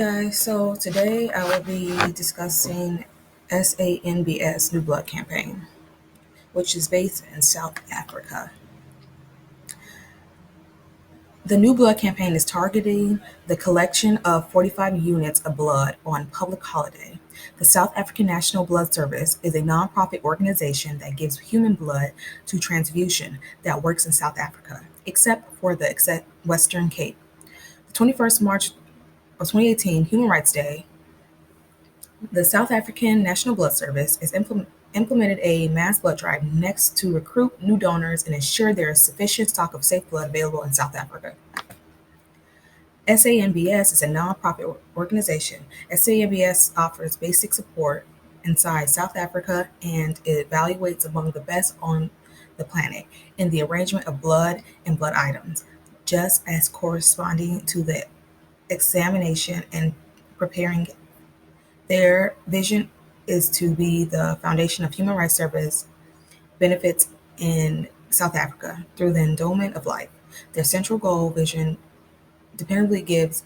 Guys, so today I will be discussing SANBS New Blood campaign, which is based in South Africa. The New Blood campaign is targeting the collection of 45 units of blood on public holiday. The South African National Blood Service is a nonprofit organization that gives human blood to transfusion that works in South Africa, except for the Western Cape. The 21st March of 2018, Human Rights Day, the South African National Blood Service has implemented a mass blood drive next to recruit new donors and ensure there is sufficient stock of safe blood available in South Africa. SANBS is a nonprofit organization. SANBS offers basic support inside South Africa and it evaluates among the best on the planet in the arrangement of blood and blood items, just as corresponding to the examination and preparing. Their vision is to be the foundation of human rights service benefits in South Africa through the endowment of life. Their central goal vision dependably gives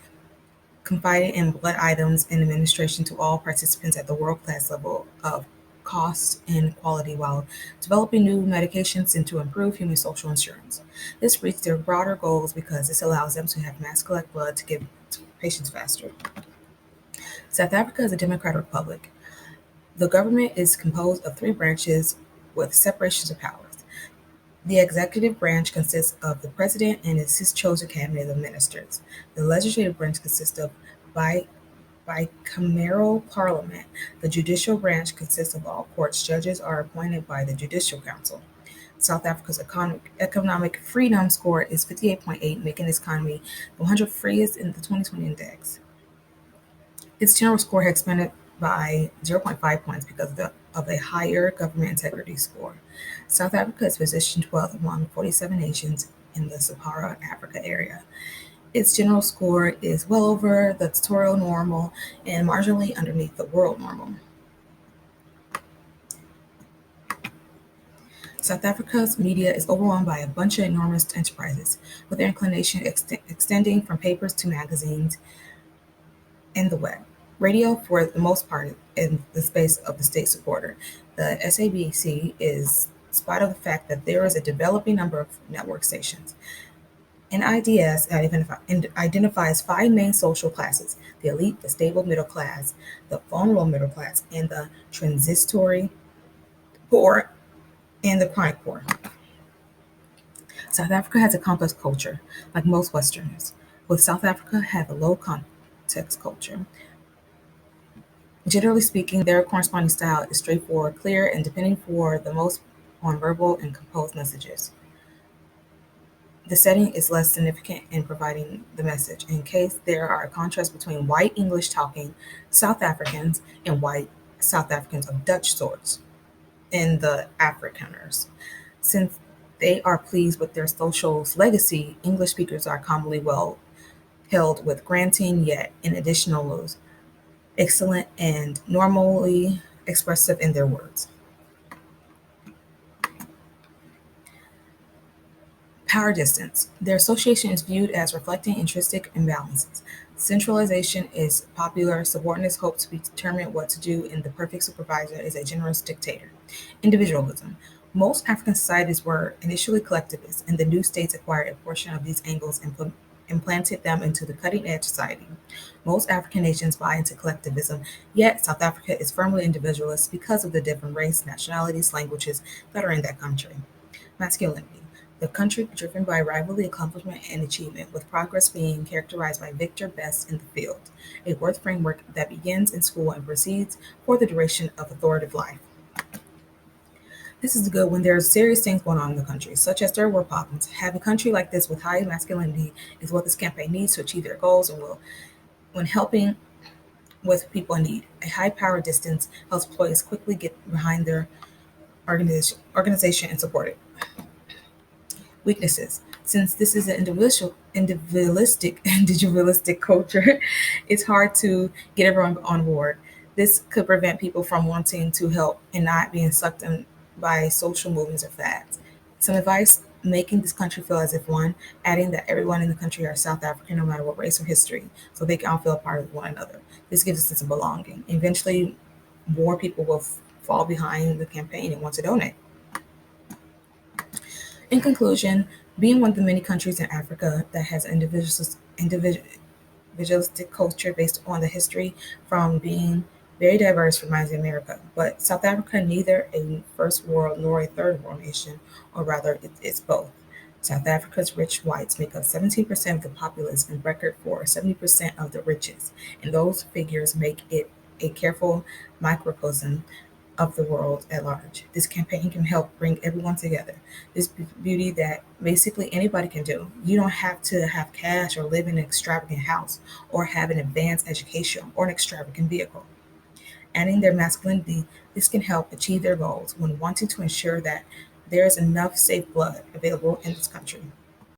confided in blood items and administration to all participants at the world-class level of cost and quality while developing new medications and to improve human social insurance. This reaches their broader goals because this allows them to have mass collect blood to give to patients faster. South Africa is a democratic republic. The government is composed of three branches with separations of powers. The executive branch consists of the president and his chosen cabinet of ministers. The legislative branch consists of bicameral parliament. The judicial branch consists of all courts. Judges are appointed by the Judicial Council. South Africa's economic freedom score is 58.8, making its economy the 100 freest in the 2020 index. Its general score has expanded by 0.5 points because of a higher government integrity score. South Africa is positioned 12th among 47 nations in the Sahara Africa area. Its general score is well over the territorial normal and marginally underneath the world normal. South Africa's media is overwhelmed by a bunch of enormous enterprises, with their inclination extending from papers to magazines and the web. Radio, for the most part, in the space of the state supporter. The SABC is, in spite of the fact that there is a developing number of network stations. An IDS identifies five main social classes: the elite, the stable middle class, the vulnerable middle class, and the transitory poor and the chronic poor. South Africa has a complex culture, like most Westerners, with South Africa have a low context culture. Generally speaking, their corresponding style is straightforward, clear, and depending for the most on verbal and composed messages. The setting is less significant in providing the message, in case there are contrasts between white English talking South Africans and white South Africans of Dutch sorts in the Afrikaners. Since they are pleased with their social legacy, English speakers are commonly well held with granting yet in additional excellent and normally expressive in their words. Power distance. Their association is viewed as reflecting intrinsic imbalances. Centralization is popular. Subordinates hope to be determined what to do, and the perfect supervisor is a generous dictator. Individualism. Most African societies were initially collectivist, and the new states acquired a portion of these angles and implanted them into the cutting edge society. Most African nations buy into collectivism, yet South Africa is firmly individualist because of the different race, nationalities, languages that are in that country. Masculinity. The country driven by rivalry, accomplishment, and achievement, with progress being characterized by victor best in the field, a worth framework that begins in school and proceeds for the duration of authoritative life. This is good when there are serious things going on in the country, such as third world problems. Having a country like this with high masculinity is what this campaign needs to achieve their goals and will when helping with people in need. A high power distance helps employees quickly get behind their organization and support it. Weaknesses. Since this is an individualistic culture, it's hard to get everyone on board. This could prevent people from wanting to help and not being sucked in by social movements or fads. Some advice: making this country feel as if one, adding that everyone in the country are South African no matter what race or history, so they can all feel a part of one another. This gives us a sense of belonging. Eventually, more people will fall behind the campaign and want to donate. In conclusion, being one of the many countries in Africa that has individualistic culture based on the history from being very diverse reminds me of America. But South Africa, neither a first world nor a third world nation, or rather, it's both. South Africa's rich whites make up 17% of the populace and record for 70% of the riches, and those figures make it a careful microcosm of the world at large. This campaign can help bring everyone together. This beauty that basically anybody can do. You don't have to have cash or live in an extravagant house or have an advanced education or an extravagant vehicle. Adding their masculinity, this can help achieve their goals when wanting to ensure that there is enough safe blood available in this country.